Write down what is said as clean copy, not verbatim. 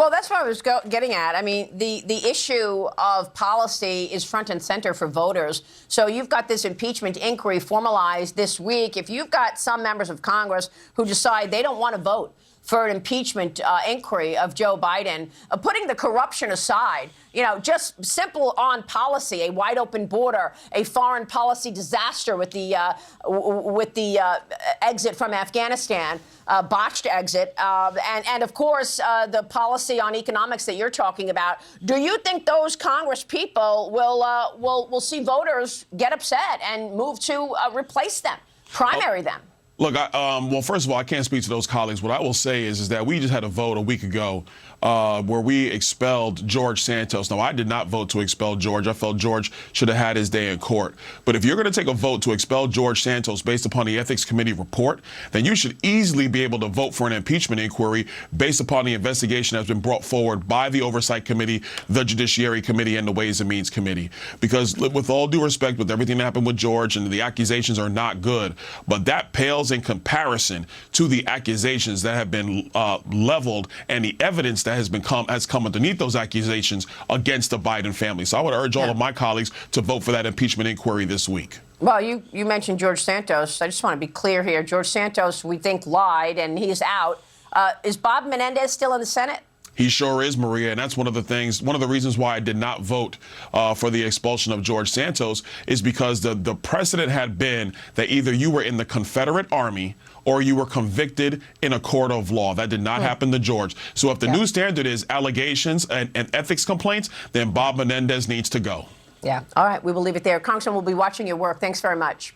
Well, that's what I was getting at. I mean, the issue of policy is front and center for voters. So you've got this impeachment inquiry formalized this week. If you've got some members of Congress who decide they don't want to vote for an impeachment inquiry of Joe Biden, putting the corruption aside, just simple on policy, a wide open border, a foreign policy disaster with the exit from Afghanistan, botched exit, and of course the policy on economics that you're talking about. Do you think those Congress people will see voters get upset and move to replace them, primary them? Look, well, first of all, I can't speak to those colleagues. What I will say is that we just had a vote a week ago where we expelled George Santos. Now, I did not vote to expel George. I felt George should have had his day in court. But if you're going to take a vote to expel George Santos based upon the Ethics Committee report, then you should easily be able to vote for an impeachment inquiry based upon the investigation that's been brought forward by the Oversight Committee, the Judiciary Committee, and the Ways and Means Committee. Because with all due respect, with everything that happened with George, and the accusations are not good, but that pales in comparison to the accusations that have been leveled and the evidence that has come underneath those accusations against the Biden family. So I would urge all of my colleagues to vote for that impeachment inquiry this week. Well, you mentioned George Santos. I just want to be clear here. George Santos, we think, lied, and he's out. Is Bob Menendez still in the Senate? He sure is, Maria, and that's one of the reasons why I did not vote for the expulsion of George Santos is because the precedent had been that either you were in the Confederate Army or you were convicted in a court of law. That did not happen to George. So if the new standard is allegations and ethics complaints, then Bob Menendez needs to go. Yeah. All right. We will leave it there. Congressman, we'll be watching your work. Thanks very much.